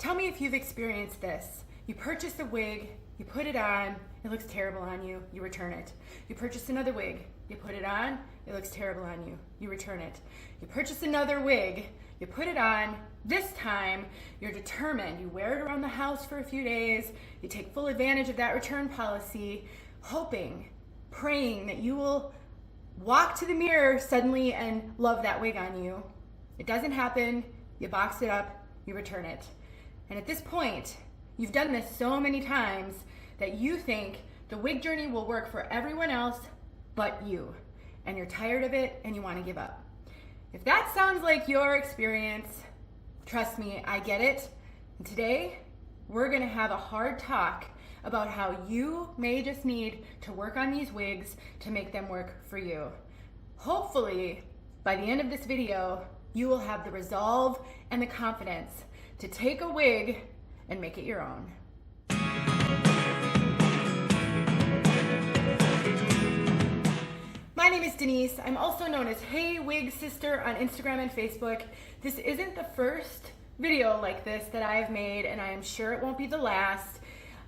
Tell me if you've experienced this. You purchase a wig, you put it on, it looks terrible on you, you return it. You purchase another wig, you put it on, it looks terrible on you, you return it. You purchase another wig, you put it on, this time you're determined. You wear it around the house for a few days, you take full advantage of that return policy, hoping, praying that you will walk to the mirror suddenly and love that wig on you. It doesn't happen, you box it up, you return it. And at this point, you've done this so many times that you think the wig journey will work for everyone else but you. And you're tired of it and you want to give up. If that sounds like your experience, trust me, I get it. And today, we're going to have a hard talk about how you may just need to work on these wigs to make them work for you. Hopefully, by the end of this video, you will have the resolve and the confidence to take a wig and make it your own. My name is Denise. I'm also known as Hey Wig Sister on Instagram and Facebook. This isn't the first video like this that I have made, and I am sure it won't be the last.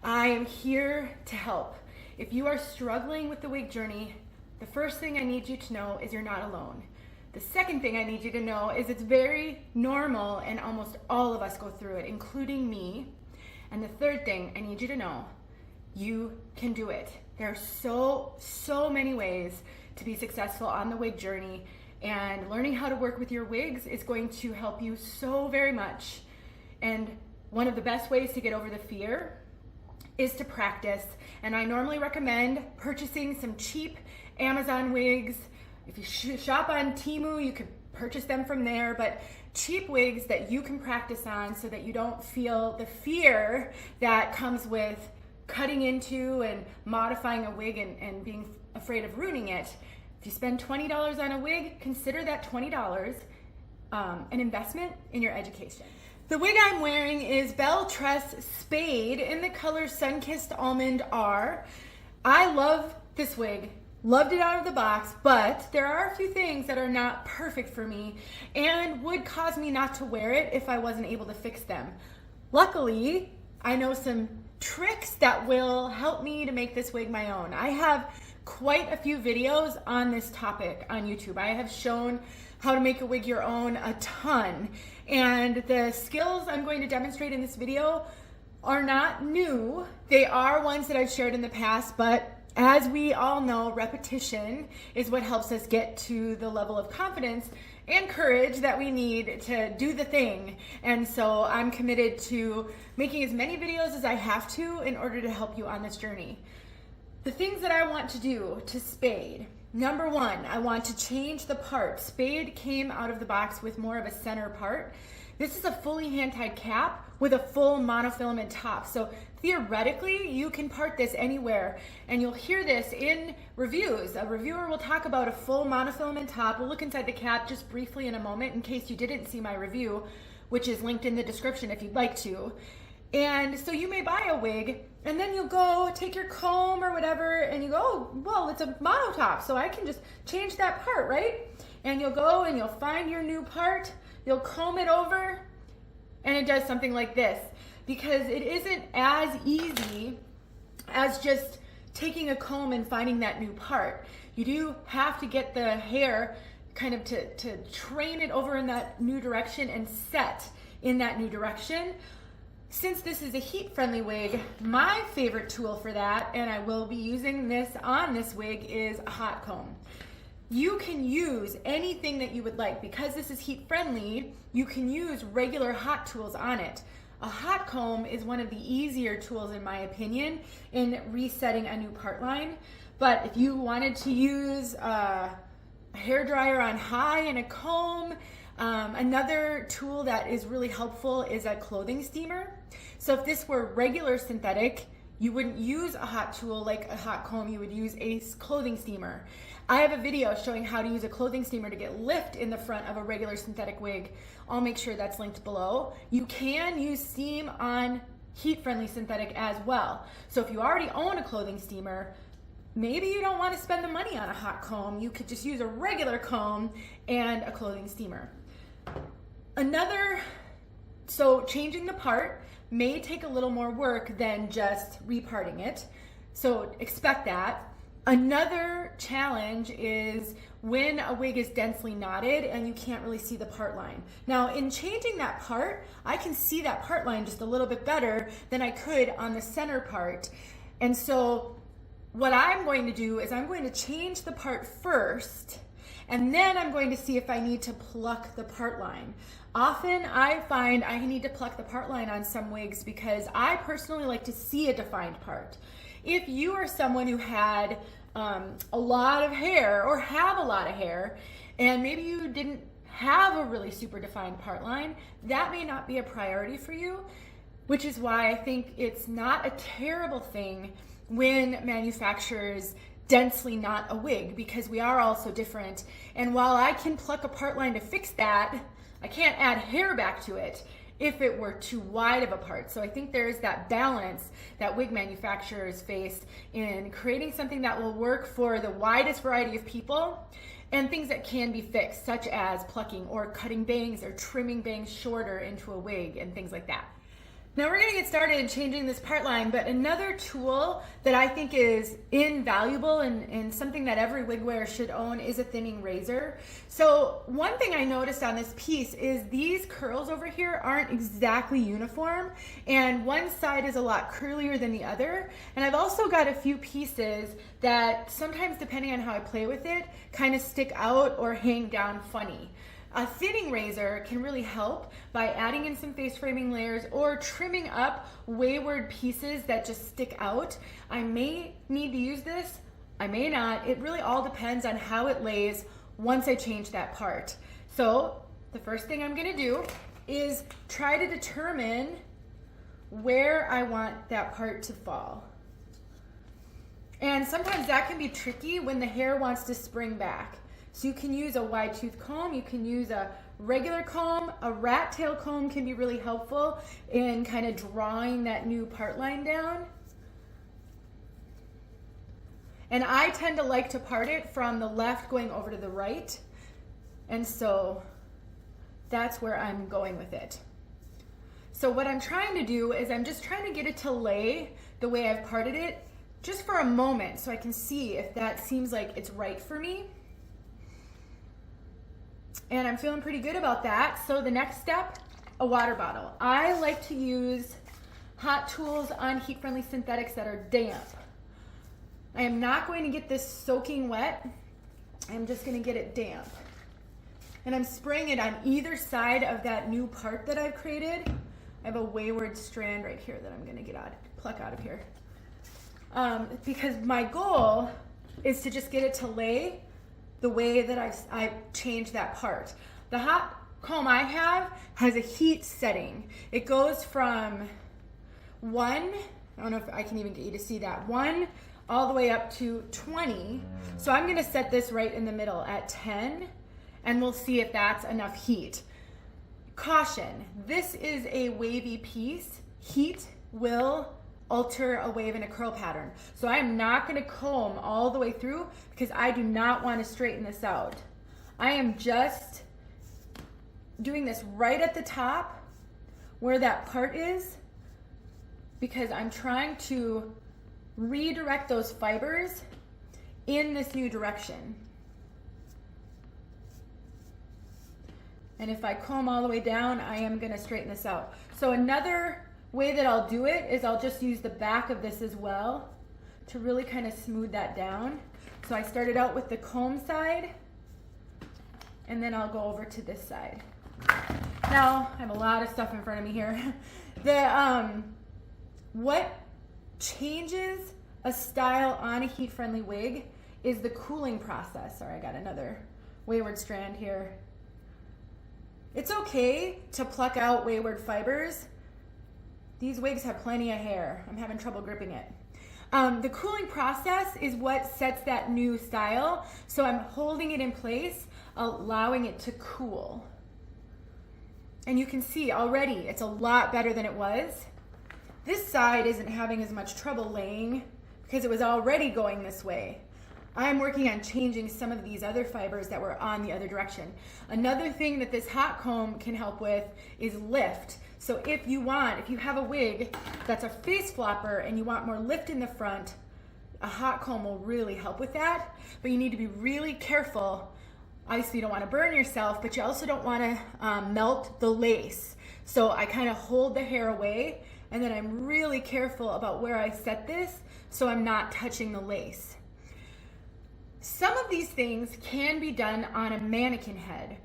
I am here to help. If you are struggling with the wig journey, the first thing I need you to know is you're not alone. The second thing I need you to know is it's very normal and almost all of us go through it, including me. And the third thing I need you to know, you can do it. There are so many ways to be successful on the wig journey, and learning how to work with your wigs is going to help you so very much. And one of the best ways to get over the fear is to practice. And I normally recommend purchasing some cheap Amazon wigs. If you shop on Temu, you could purchase them from there, but cheap wigs that you can practice on so that you don't feel the fear that comes with cutting into and modifying a wig and being afraid of ruining it. If you spend $20 on a wig, consider that $20 an investment in your education. The wig I'm wearing is 𝘸𝘪𝘚 Spade in the color Sun-Kissed Almond R. I love this wig. Loved it out of the box, but there are a few things that are not perfect for me and would cause me not to wear it if I wasn't able to fix them. Luckily, I know some tricks that will help me to make this wig my own. I have quite a few videos on this topic on YouTube. I have shown how to make a wig your own a ton, and the skills I'm going to demonstrate in this video are not new. They are ones that I've shared in the past, but as we all know, repetition is what helps us get to the level of confidence and courage that we need to do the thing. And so I'm committed to making as many videos as I have to in order to help you on this journey. The things that I want to do to Spade. Number one, I want to change the part. Spade came out of the box with more of a center part. This is a fully hand-tied cap with a full monofilament top. So theoretically, you can part this anywhere, and you'll hear this in reviews. A reviewer will talk about a full monofilament top. We'll look inside the cap just briefly in a moment in case you didn't see my review, which is linked in the description if you'd like to. And so you may buy a wig, and then you'll go take your comb or whatever, and you go, oh, well, it's a mono top, so I can just change that part, right? And you'll go and you'll find your new part, you'll comb it over, and it does something like this, because it isn't as easy as just taking a comb and finding that new part. You do have to get the hair kind of to train it over in that new direction and set in that new direction. Since this is a heat-friendly wig, my favorite tool for that, and I will be using this on this wig, is a hot comb. You can use anything that you would like. Because this is heat-friendly, you can use regular hot tools on it. A hot comb is one of the easier tools, in my opinion, in resetting a new part line. But if you wanted to use a hairdryer on high and a comb, another tool that is really helpful is a clothing steamer. So if this were regular synthetic, you wouldn't use a hot tool like a hot comb, you would use a clothing steamer. I have a video showing how to use a clothing steamer to get lift in the front of a regular synthetic wig. I'll make sure that's linked below. You can use steam on heat-friendly synthetic as well. So if you already own a clothing steamer, maybe you don't want to spend the money on a hot comb. You could just use a regular comb and a clothing steamer. Another So changing the part may take a little more work than just reparting it. So expect that. Another challenge is when a wig is densely knotted and you can't really see the part line. Now, in changing that part, I can see that part line just a little bit better than I could on the center part. And so what I'm going to do is I'm going to change the part first, and then I'm going to see if I need to pluck the part line. Often I find I need to pluck the part line on some wigs because I personally like to see a defined part. If you are someone who had a lot of hair or have a lot of hair, and maybe you didn't have a really super defined part line, that may not be a priority for you, which is why I think it's not a terrible thing when manufacturers densely knot a wig, because we are all so different. And while I can pluck a part line to fix that, I can't add hair back to it if it were too wide of a part. So I think there's that balance that wig manufacturers face in creating something that will work for the widest variety of people, and things that can be fixed, such as plucking or cutting bangs or trimming bangs shorter into a wig and things like that. Now we're going to get started changing this part line, but another tool that I think is invaluable and something that every wig wearer should own is a thinning razor. So one thing I noticed on this piece is these curls over here aren't exactly uniform, and one side is a lot curlier than the other. And I've also got a few pieces that sometimes, depending on how I play with it, kind of stick out or hang down funny. A thinning razor can really help by adding in some face framing layers or trimming up wayward pieces that just stick out. I may need to use this, I may not. It really all depends on how it lays once I change that part. So the first thing I'm going to do is try to determine where I want that part to fall. And sometimes that can be tricky when the hair wants to spring back. So you can use a wide tooth comb, you can use a regular comb, a rat tail comb can be really helpful in kind of drawing that new part line down. And I tend to like to part it from the left going over to the right. And so that's where I'm going with it. So what I'm trying to do is I'm just trying to get it to lay the way I've parted it just for a moment so I can see if that seems like it's right for me. And I'm feeling pretty good about that. So the next step, a water bottle. I like to use hot tools on heat-friendly synthetics that are damp. I am not going to get this soaking wet. I'm just going to get it damp. And I'm spraying it on either side of that new part that I've created. I have a wayward strand right here that I'm going to pluck out of here. Because my goal is to just get it to lay the way that I've changed that part. The hot comb I have has a heat setting. It goes from 1, I don't know if I can even get you to see that, 1 all the way up to 20. So I'm gonna set this right in the middle at 10, and we'll see if that's enough heat. Caution, this is a wavy piece. Heat will alter a wave and a curl pattern. So I am not going to comb all the way through because I do not want to straighten this out. I am just doing this right at the top where that part is because I'm trying to redirect those fibers in this new direction. And if I comb all the way down, I am going to straighten this out. So another way that I'll do it is I'll just use the back of this as well to really kind of smooth that down. So I started out with the comb side, and then I'll go over to this side. Now, I have a lot of stuff in front of me here. What changes a style on a heat-friendly wig is the cooling process. Sorry, I got another wayward strand here. It's okay to pluck out wayward fibers. These wigs have plenty of hair. I'm having trouble gripping it. The cooling process is what sets that new style. So I'm holding it in place, allowing it to cool. And you can see already it's a lot better than it was. This side isn't having as much trouble laying because it was already going this way. I'm working on changing some of these other fibers that were on the other direction. Another thing that this hot comb can help with is lift. So if you have a wig that's a face flopper and you want more lift in the front, a hot comb will really help with that, but you need to be really careful. Obviously you don't want to burn yourself, but you also don't want to melt the lace. So I kind of hold the hair away, and then I'm really careful about where I set this so I'm not touching the lace. Some of these things can be done on a mannequin head,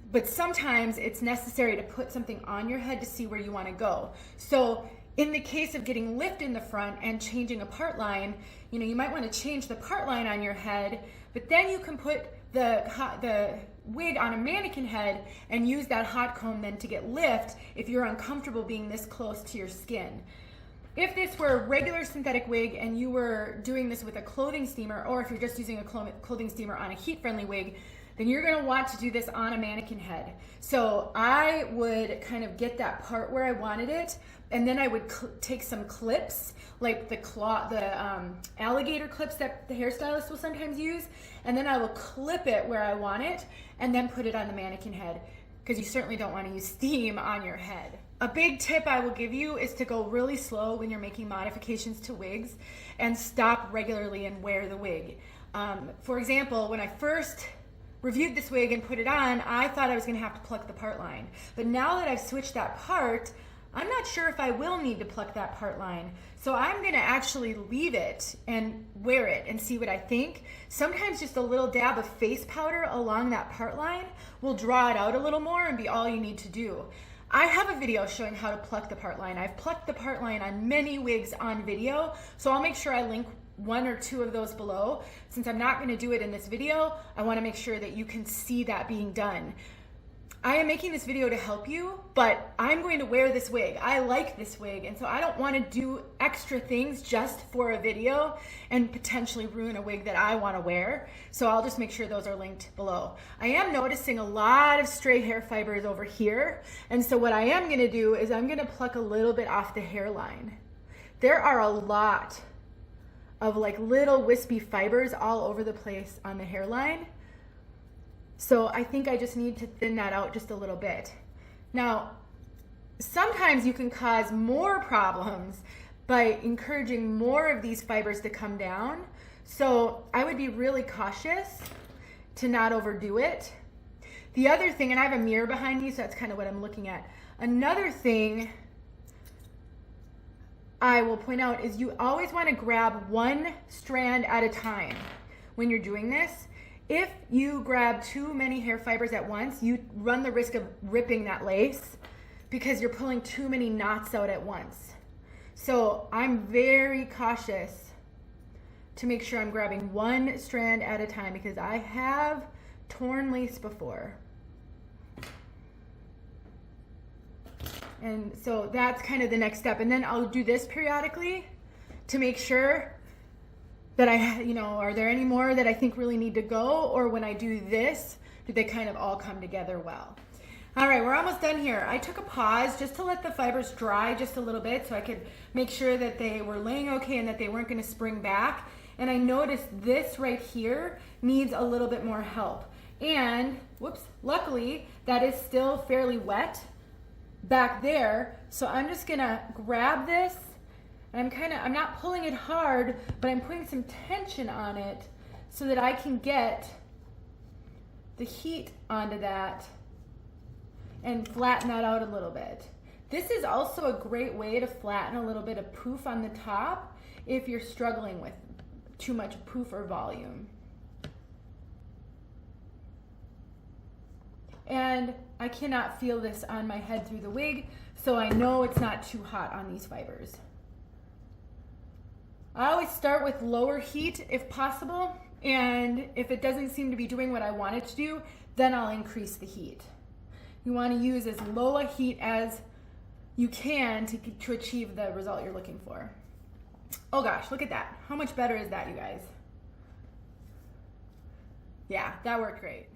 but sometimes it's necessary to put something on your head to see where you want to go. So in the case of getting lift in the front and changing a part line, you might want to change the part line on your head, but then you can put the wig on a mannequin head and use that hot comb then to get lift if you're uncomfortable being this close to your skin. If this were a regular synthetic wig and you were doing this with a clothing steamer, or if you're just using a clothing steamer on a heat-friendly wig, then you're going to want to do this on a mannequin head. So I would kind of get that part where I wanted it, and then I would take some clips, like the alligator clips that the hairstylist will sometimes use, and then I will clip it where I want it, and then put it on the mannequin head, because you certainly don't want to use steam on your head. A big tip I will give you is to go really slow when you're making modifications to wigs, and stop regularly and wear the wig. For example, when I first reviewed this wig and put it on, I thought I was going to have to pluck the part line. But now that I've switched that part, I'm not sure if I will need to pluck that part line. So I'm going to actually leave it and wear it and see what I think. Sometimes just a little dab of face powder along that part line will draw it out a little more and be all you need to do. I have a video showing how to pluck the part line. I've plucked the part line on many wigs on video, so I'll make sure I link one or two of those below. Since I'm not going to do it in this video, I want to make sure that you can see that being done. I am making this video to help you, but I'm going to wear this wig. I like this wig, and so I don't want to do extra things just for a video and potentially ruin a wig that I want to wear. So I'll just make sure those are linked below. I am noticing a lot of stray hair fibers over here, and so what I am going to do is I'm going to pluck a little bit off the hairline. There are a lot of like little wispy fibers all over the place on the hairline. So I think I just need to thin that out just a little bit. Now, sometimes you can cause more problems by encouraging more of these fibers to come down. So I would be really cautious to not overdo it. The other thing, and I have a mirror behind me, so that's kind of what I'm looking at. Another thing I will point out is you always want to grab one strand at a time when you're doing this. If you grab too many hair fibers at once, you run the risk of ripping that lace because you're pulling too many knots out at once. So I'm very cautious to make sure I'm grabbing one strand at a time because I have torn lace before. And so that's kind of the next step. And then I'll do this periodically to make sure that are there any more that I think really need to go? Or when I do this, do they kind of all come together well? All right, we're almost done here. I took a pause just to let the fibers dry just a little bit so I could make sure that they were laying okay and that they weren't going to spring back. And I noticed this right here needs a little bit more help. And, whoops, luckily that is still fairly wet back there. So I'm just gonna grab this, and I'm not pulling it hard, but I'm putting some tension on it so that I can get the heat onto that and flatten that out a little bit. This is also a great way to flatten a little bit of poof on the top if you're struggling with too much poof or volume. And I cannot feel this on my head through the wig, so I know it's not too hot on these fibers. I always start with lower heat if possible, and if it doesn't seem to be doing what I want it to do, then I'll increase the heat. You want to use as low a heat as you can to achieve the result you're looking for. Oh gosh, look at that. How much better is that, you guys? Yeah, that worked great.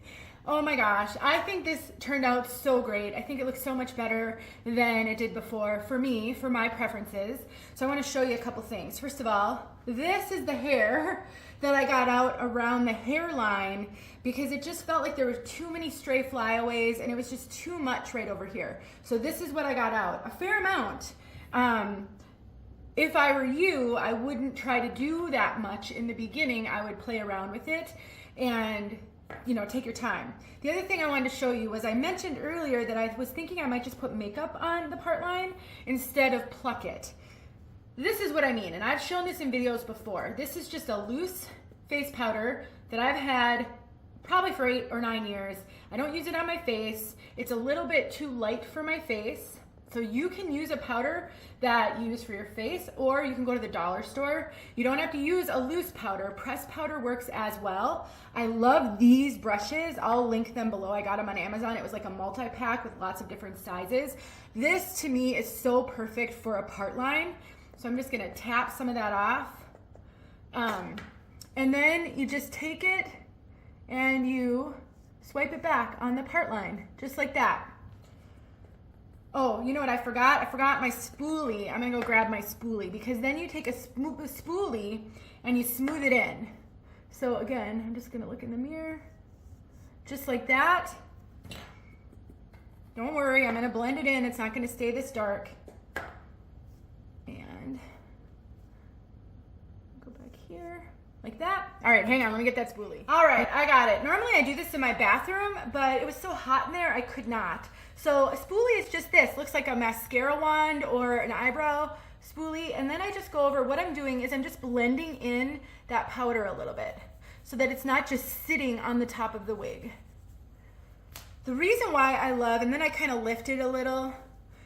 Oh my gosh, I think this turned out so great. I think it looks so much better than it did before for me, for my preferences. So I want to show you a couple things. First of all, this is the hair that I got out around the hairline because it just felt like there were too many stray flyaways and it was just too much right over here. So this is what I got out, a fair amount. If I were you, I wouldn't try to do that much in the beginning. I would play around with it and take your time. The other thing I wanted to show you was I mentioned earlier that I was thinking I might just put makeup on the part line instead of pluck it. This is what I mean, and I've shown this in videos before. This is just a loose face powder that I've had probably for 8 or 9 years. I don't use it on my face. It's a little bit too light for my face. So you can use a powder that you use for your face, or you can go to the dollar store. You don't have to use a loose powder. Pressed powder works as well. I love these brushes. I'll link them below. I got them on Amazon. It was like a multi-pack with lots of different sizes. This to me is so perfect for a part line. So I'm just gonna tap some of that off. And then you just take it and you swipe it back on the part line, just like that. Oh, you know what I forgot? I forgot my spoolie. I'm gonna go grab my spoolie because then you take a spoolie and you smooth it in. So again, I'm just gonna look in the mirror, just like that. Don't worry, I'm gonna blend it in. It's not gonna stay this dark. And go back here, like that. All right, hang on, let me get that spoolie. All right, I got it. Normally I do this in my bathroom, but it was so hot in there, I could not. So a spoolie is just this, looks like a mascara wand or an eyebrow spoolie. And then I just go over, what I'm doing is I'm just blending in that powder a little bit so that it's not just sitting on the top of the wig. The reason why I love, and then I kind of lift it a little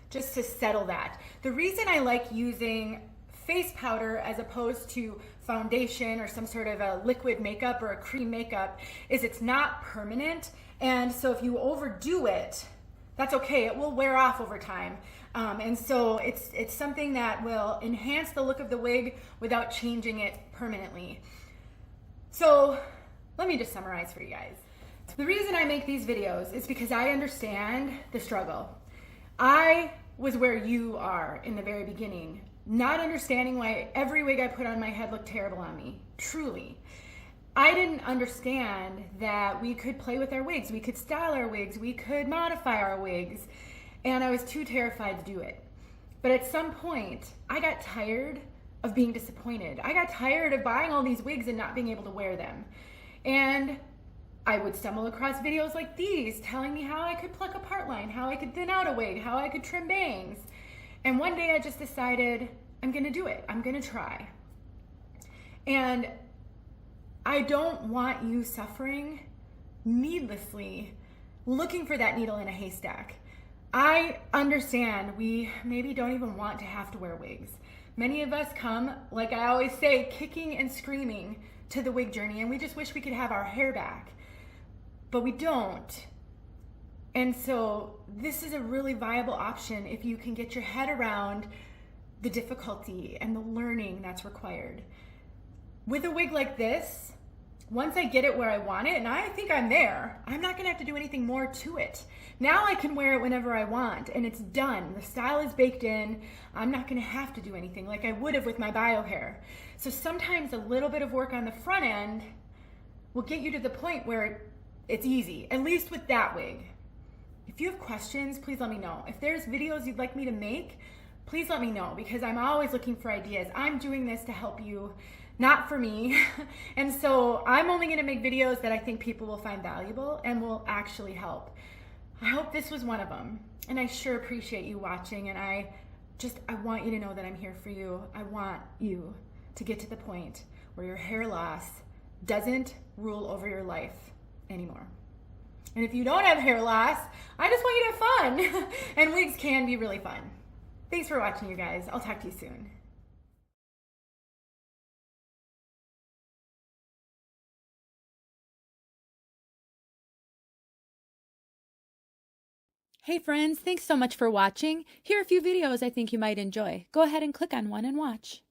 just to settle that. The reason I like using face powder as opposed to foundation or some sort of a liquid makeup or a cream makeup is it's not permanent. And so if you overdo it, that's okay, it will wear off over time. And so it's something that will enhance the look of the wig without changing it permanently. So let me just summarize for you guys. The reason I make these videos is because I understand the struggle. I was where you are in the very beginning, not understanding why every wig I put on my head looked terrible on me, truly. I didn't understand that we could play with our wigs, we could style our wigs, we could modify our wigs, and I was too terrified to do it. But at some point, I got tired of being disappointed. I got tired of buying all these wigs and not being able to wear them. And I would stumble across videos like these telling me how I could pluck a part line, how I could thin out a wig, how I could trim bangs. And one day I just decided, I'm gonna do it, I'm gonna try. And I don't want you suffering needlessly, looking for that needle in a haystack. I understand we maybe don't even want to have to wear wigs. Many of us come, like I always say, kicking and screaming to the wig journey, and we just wish we could have our hair back, but we don't. And so this is a really viable option if you can get your head around the difficulty and the learning that's required. With a wig like this, once I get it where I want it, and I think I'm there, I'm not gonna have to do anything more to it. Now I can wear it whenever I want, and it's done. The style is baked in. I'm not gonna have to do anything like I would have with my bio hair. So sometimes a little bit of work on the front end will get you to the point where it's easy, at least with that wig. If you have questions, please let me know. If there's videos you'd like me to make, please let me know, because I'm always looking for ideas. I'm doing this to help you, not for me. And so I'm only gonna make videos that I think people will find valuable and will actually help. I hope this was one of them. And I sure appreciate you watching, and I want you to know that I'm here for you. I want you to get to the point where your hair loss doesn't rule over your life anymore. And if you don't have hair loss, I just want you to have fun. And wigs can be really fun. Thanks for watching, you guys. I'll talk to you soon. Hey friends, thanks so much for watching. Here are a few videos I think you might enjoy. Go ahead and click on one and watch.